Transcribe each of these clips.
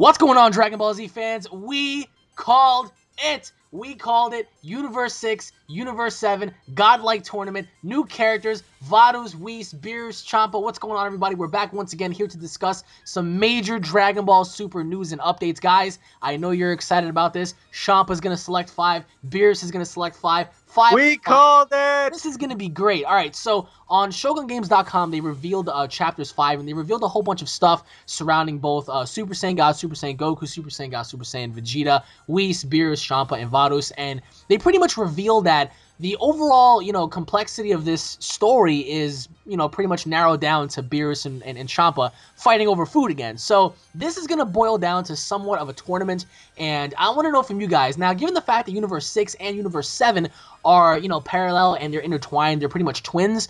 What's going on, Dragon Ball Z fans? We called it. We called it. Universe 6, Universe 7, Godlike Tournament, new characters, Vaduz, Whis, Beerus, Champa. What's going on, everybody? We're back once again here to discuss some major Dragon Ball Super news and updates. Guys, I know you're excited about this. Champa's going to select 5. Beerus is going to select 5. We called it! This is going to be great. All right, so on ShogunGames.com, they revealed Chapters 5, and they revealed a whole bunch of stuff surrounding both Super Saiyan God, Super Saiyan Goku, Super Saiyan God, Super Saiyan Vegeta, Whis, Beerus, Champa, and Vaduz, and they pretty much revealed that the overall, complexity of this story is, pretty much narrowed down to Beerus and Champa fighting over food again. So this is going to boil down to somewhat of a tournament, and I want to know from you guys. Now, given the fact that Universe 6 and Universe 7 are, parallel and they're intertwined, they're pretty much twins,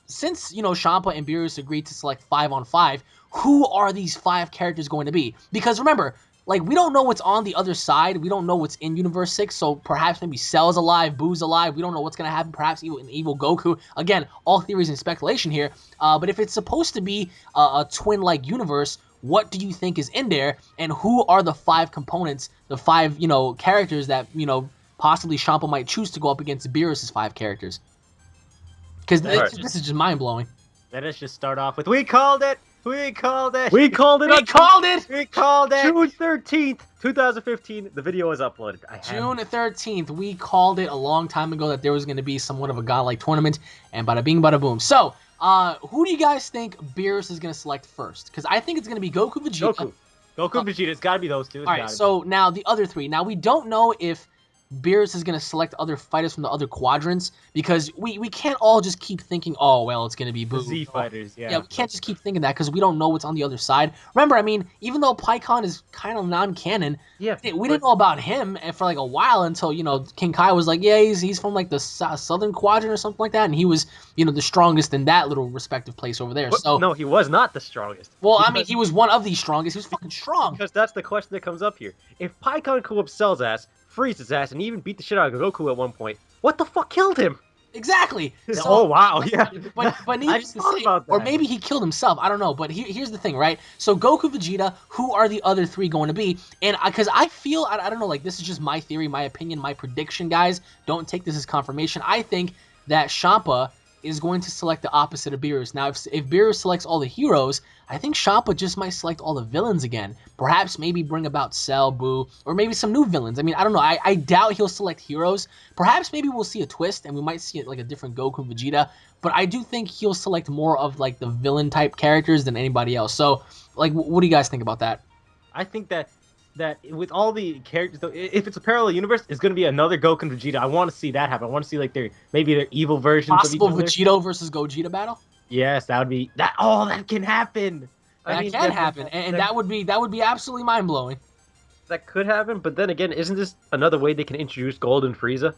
since, Champa and Beerus agreed to select 5-on-5, who are these 5 characters going to be? Because remember, we don't know what's on the other side. We don't know what's in Universe 6, so perhaps maybe Cell's alive, Buu's alive. We don't know what's going to happen. Perhaps an evil Goku. Again, all theories and speculation here. But if it's supposed to be a twin-like universe, what do you think is in there? And who are the 5 components, the 5, characters that, possibly Champa might choose to go up against Beerus' 5 characters? Because this is just mind-blowing. Let us just start off with, we called it! We called it! We called it! We called it! We called it! June 13th, 2015. The video was uploaded. June 13th. We called it a long time ago that there was going to be somewhat of a godlike tournament, and bada bing, bada boom. So, who do you guys think Beerus is going to select first? Because I think it's going to be Goku, Vegeta. Goku, Vegeta. It's got to be those two. Alright, so now the other 3. Now, we don't know if Beerus is going to select other fighters from the other quadrants, because we can't all just keep thinking, oh, well, it's going to be Buu. Z fighters, yeah. Yeah, we can't just keep thinking that, because we don't know what's on the other side. Remember, I mean, even though Pikkon is kind of non-canon, we didn't know about him for, a while until, King Kai was like, yeah, he's from, the southern quadrant or something like that, and he was, the strongest in that little respective place over there. So no, he was not the strongest. Well, I mean, he was one of the strongest. He was fucking strong. Because that's the question that comes up here. If Pikkon could whip Cell's ass, freeze his ass, and even beat the shit out of Goku at one point, what the fuck killed him? Exactly. So, oh, wow, yeah. But needless to say, or maybe he killed himself. I don't know. But here's the thing, right? So Goku, Vegeta, who are the other 3 going to be? And because I feel, I don't know, this is just my theory, my opinion, my prediction, guys. Don't take this as confirmation. I think that Champa is going to select the opposite of Beerus. Now, if Beerus selects all the heroes, I think Champa just might select all the villains again. Perhaps maybe bring about Cell, Buu, or maybe some new villains. I mean, I don't know. I doubt he'll select heroes. Perhaps maybe we'll see a twist, and we might see a different Goku and Vegeta. But I do think he'll select more of, the villain-type characters than anybody else. So, what do you guys think about that? I think that with all the characters, though, if it's a parallel universe, it's going to be another Goku and Vegeta. I want to see that happen. I want to see maybe their evil versions Possible of each other. Vegeta versus Gogeta battle? Yes, that would be that. Oh, that can happen. That can happen, and that would be absolutely mind blowing. That could happen, but then again, isn't this another way they can introduce Golden Frieza?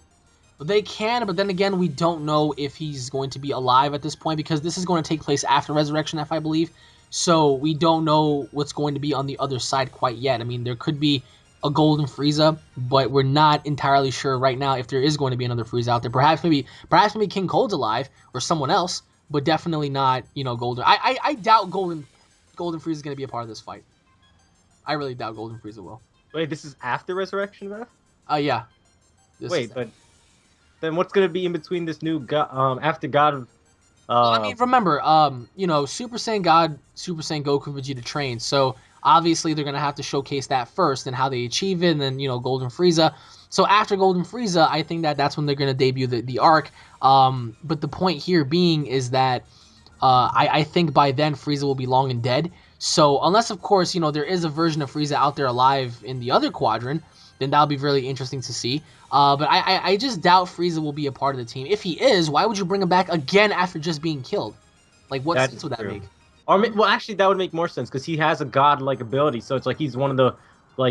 They can, but then again, we don't know if he's going to be alive at this point, because this is going to take place after Resurrection F, I believe. So we don't know what's going to be on the other side quite yet. I mean, there could be a Golden Frieza, but we're not entirely sure right now if there is going to be another Frieza out there. Perhaps maybe King Cold's alive or someone else, but definitely not, Golden. I doubt Golden Frieza is going to be a part of this fight. I really doubt Golden Frieza will. Wait, this is after Resurrection F? Yeah. But then what's going to be in between this new after God of... Well, I mean, remember, Super Saiyan God, Super Saiyan Goku, Vegeta trained, so obviously they're going to have to showcase that first and how they achieve it, and then, Golden Frieza. So after Golden Frieza, I think that's when they're going to debut the arc. But the point here being is that I think by then Frieza will be long and dead. So unless, of course, there is a version of Frieza out there alive in the other quadrant, then that'll be really interesting to see. But I just doubt Frieza will be a part of the team. If he is, why would you bring him back again after just being killed? What sense would that make? Or, well, actually, that would make more sense, because he has a godlike ability. So it's he's one of the...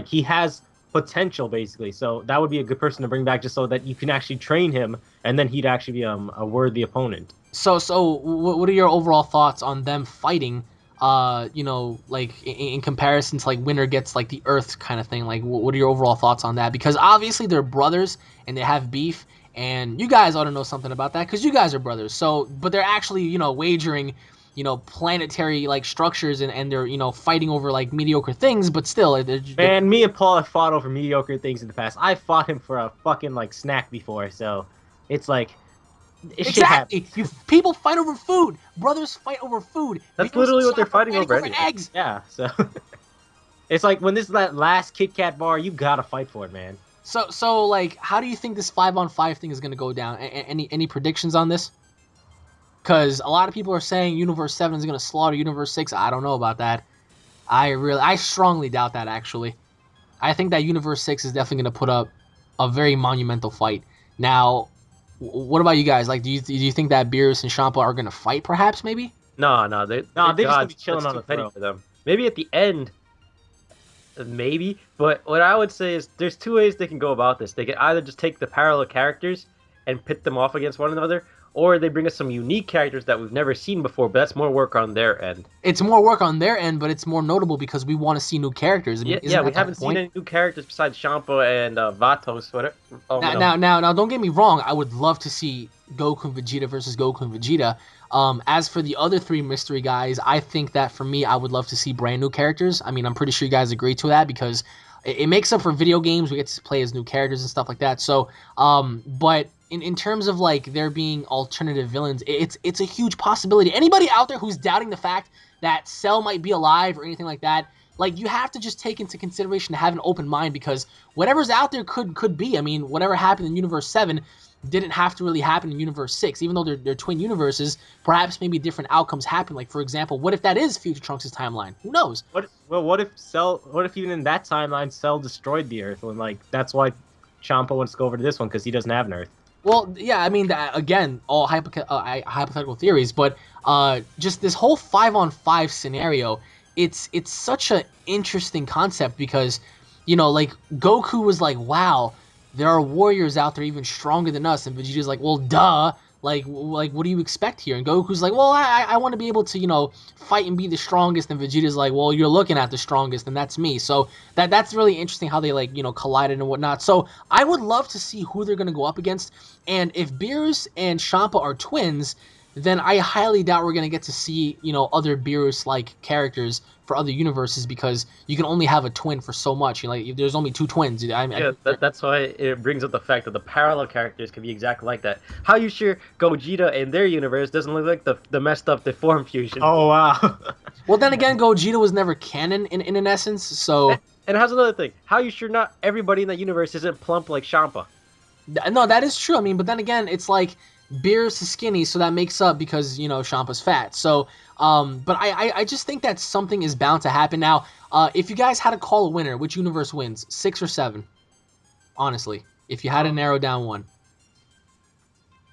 he has potential, basically. So that would be a good person to bring back, just so that you can actually train him, and then he'd actually be a worthy opponent. So what are your overall thoughts on them fighting? In comparison to winner gets the Earth kind of thing. What are your overall thoughts on that? Because obviously they're brothers and they have beef, and you guys ought to know something about that because you guys are brothers. So, but they're actually wagering you know, planetary like structures and they're, you know, fighting over like mediocre things, but still. Man, me and Paul have fought over mediocre things in the past. I fought him for a fucking like snack before, so it's like. Exactly. People fight over food. Brothers fight over food. That's literally what they're fighting over. Anyway. Eggs. Yeah. So it's like when this is that last Kit Kat bar, you gotta fight for it, man. So like, how do you think this 5-on-5 thing is gonna go down? Any predictions on this? Because a lot of people are saying Universe 7 is gonna slaughter Universe 6. I don't know about that. I strongly doubt that actually. I think that Universe 6 is definitely gonna put up a very monumental fight. Now. What about you guys? Like, do you think that Beerus and Sūpā are gonna fight? Perhaps, maybe. No, they're just gonna be chilling on the throne for them. Maybe at the end, maybe. But what I would say is, there's two ways they can go about this. They can either just take the parallel characters and pit them off against one another, or they bring us some unique characters that we've never seen before. But that's more work on their end. It's more work on their end, but it's more notable because we want to see new characters. I mean, yeah, we haven't seen any new characters besides Sūpā and Vatos. Whatever. Now, don't get me wrong. I would love to see Goku and Vegeta versus Goku and Vegeta. As for the other three mystery guys, I think that for me, I would love to see brand new characters. I mean, I'm pretty sure you guys agree to that because it makes up for video games. We get to play as new characters and stuff like that. So, but in terms of like there being alternative villains, it's a huge possibility. Anybody out there who's doubting the fact that Cell might be alive or anything like that, like you have to just take into consideration to have an open mind because whatever's out there could be. I mean, whatever happened in Universe 7 didn't have to really happen in Universe 6, even though they're twin universes. Perhaps maybe different outcomes happen. Like for example, what if that is Future Trunks' timeline? Who knows? What if even in that timeline Cell destroyed the Earth and like that's why Champa wants to go over to this one because he doesn't have an Earth. Well, yeah, I mean, again, all hypothetical theories, but just this whole 5-on-5 scenario, it's such an interesting concept because, you know, like, Goku was like, wow, there are warriors out there even stronger than us, and Vegeta's like, well, duh, like what do you expect here? And Goku's like, well, I want to be able to, you know, fight and be the strongest, and Vegeta's like, well, you're looking at the strongest, and that's me. So that's really interesting how they, like, you know, collided and whatnot. So I would love to see who they're going to go up against, and if Beerus and Sūpā are twins, then I highly doubt we're going to get to see, you know, other Beerus-like characters for other universes because you can only have a twin for so much. You know, like, there's only two twins. That's why it brings up the fact that the parallel characters can be exactly like that. How you sure Gogeta in their universe doesn't look like the messed up deformed fusion? Oh, wow. Well, then again, Gogeta was never canon in an essence, so... And how's another thing? How you sure not everybody in that universe isn't plump like Sūpā? No, that is true. I mean, but then again, it's like... Beerus is skinny, so that makes up because, you know, Sūpā's fat. So, but I just think that something is bound to happen. Now, if you guys had to call a winner, which universe wins? 6 or 7? Honestly, if you had to narrow down one.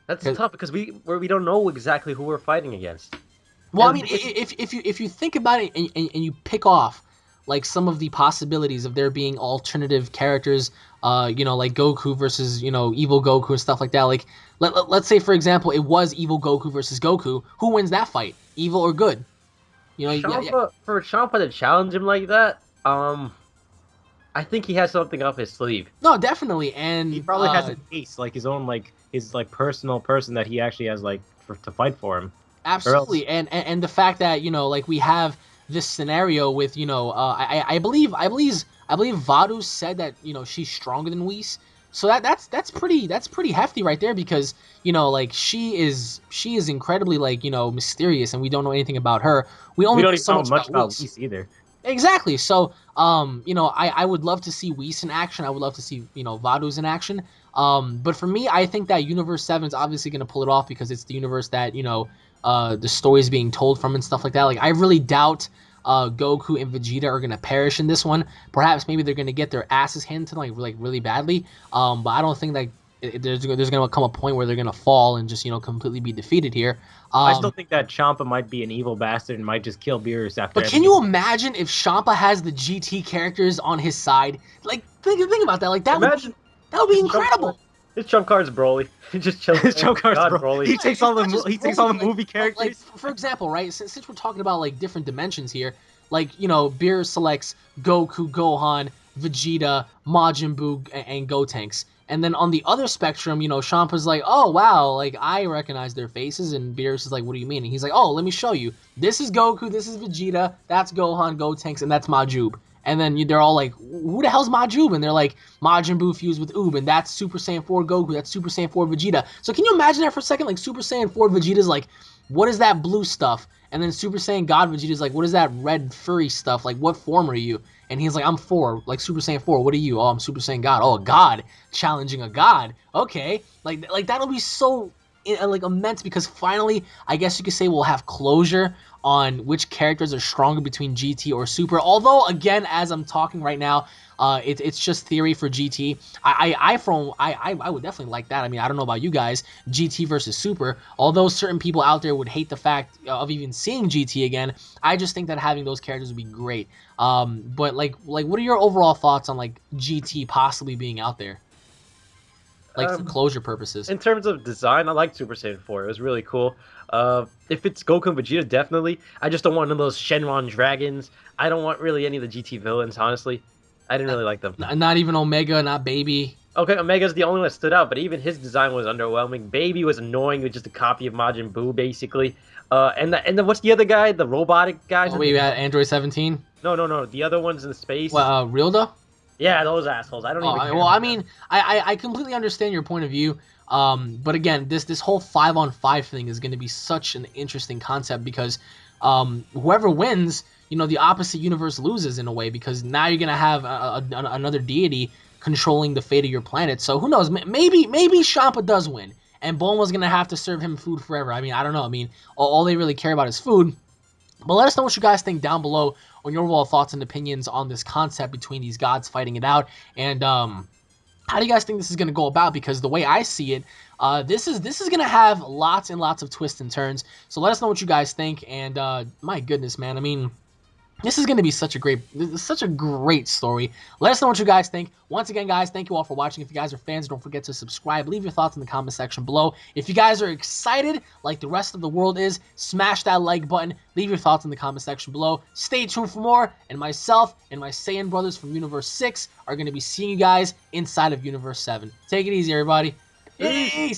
That's tough because we don't know exactly who we're fighting against. Well, I mean, if you think about it and you pick off like some of the possibilities of there being alternative characters, you know, like Goku versus, you know, evil Goku and stuff like that. Like, let's say, for example, it was evil Goku versus Goku. Who wins that fight? Evil or good? You know, for Sūpā to challenge him like that, I think he has something up his sleeve. No, definitely, and he probably has a case, like his own, like his like personal person that he actually has like to fight for him. Absolutely, and the fact that, you know, like we have this scenario with, you know, I believe Vadu said that, you know, she's stronger than Whis. So that's pretty hefty right there because, you know, like she is incredibly, like, you know, mysterious and we don't know anything about her. We don't even know much about Whis either. Exactly. So, you know, I would love to see Whis in action. I would love to see, you know, Vadu's in action. But for me, I think that Universe 7 is obviously going to pull it off because it's the universe that, you know, the story is being told from and stuff like that. Like, I really doubt Goku and Vegeta are going to perish in this one. Perhaps maybe they're going to get their asses handed to them, like really badly. But I don't think that there's going to come a point where they're going to fall and just, you know, completely be defeated here. I still think that Champa might be an evil bastard and might just kill Beerus after. But can you imagine if Champa has the GT characters on his side? Like, think about that. Like, that would be incredible. His trump card's Broly. He just chills. His trump card's Broly. He takes all the movie characters. Like, for example, right? Since we're talking about like different dimensions here, like, you know, Beerus selects Goku, Gohan, Vegeta, Majin Buu, and Gotenks. And then on the other spectrum, you know, Champa's like, oh, wow, like, I recognize their faces. And Beerus is like, what do you mean? And he's like, oh, let me show you. This is Goku, this is Vegeta, that's Gohan, Gotenks, and that's Majin Buu. And then they're all like, who the hell's Majin Buu? And they're like, Majin Buu fused with Oob, and that's Super Saiyan 4 Goku, that's Super Saiyan 4 Vegeta. So can you imagine that for a second? Like, Super Saiyan 4 Vegeta's like, what is that blue stuff? And then Super Saiyan God Vegeta's like, what is that red furry stuff? Like, what form are you? And he's like, I'm 4, like Super Saiyan 4. What are you? Oh, I'm Super Saiyan God. Oh, a God. Challenging a God. Okay. Like that'll be so like immense, because finally, I guess you could say we'll have closure on which characters are stronger between GT or Super. Although, again, as I'm talking right now, it's just theory for GT. I would definitely like that. I mean, I don't know about you guys, GT versus Super. Although certain people out there would hate the fact of even seeing GT again, I just think that having those characters would be great. But like what are your overall thoughts on like GT possibly being out there? Like for closure purposes. In terms of design, I like Super Saiyan 4. It was really cool. If it's Goku and Vegeta, definitely. I just don't want one of those Shenron dragons. I don't want really any of the GT villains, honestly. I didn't really like them. Not even Omega, not Baby. Okay, Omega's the only one that stood out, but even his design was underwhelming. Baby was annoying, with just a copy of Majin Buu, basically. And then what's the other guy? The robotic guy? Oh, wait, you got Android 17? No. The other one's in space. Well, Rilda? Yeah, those assholes. I don't even care. Well, I mean, I completely understand your point of view. But again, this whole 5-on-5 thing is going to be such an interesting concept, because whoever wins, you know, the opposite universe loses in a way, because now you're going to have another deity controlling the fate of your planet. So who knows? Maybe Champa does win, and Bulma's going to have to serve him food forever. I mean, I don't know. I mean, all they really care about is food. But let us know what you guys think down below on your overall thoughts and opinions on this concept between these gods fighting it out. And how do you guys think this is going to go about? Because the way I see it, this is going to have lots and lots of twists and turns. So let us know what you guys think. And my goodness, man, I mean, this is going to be such a great story. Let us know what you guys think. Once again, guys, thank you all for watching. If you guys are fans, don't forget to subscribe. Leave your thoughts in the comment section below. If you guys are excited like the rest of the world is, smash that like button. Leave your thoughts in the comment section below. Stay tuned for more. And myself and my Saiyan brothers from Universe 6 are going to be seeing you guys inside of Universe 7. Take it easy, everybody. Peace.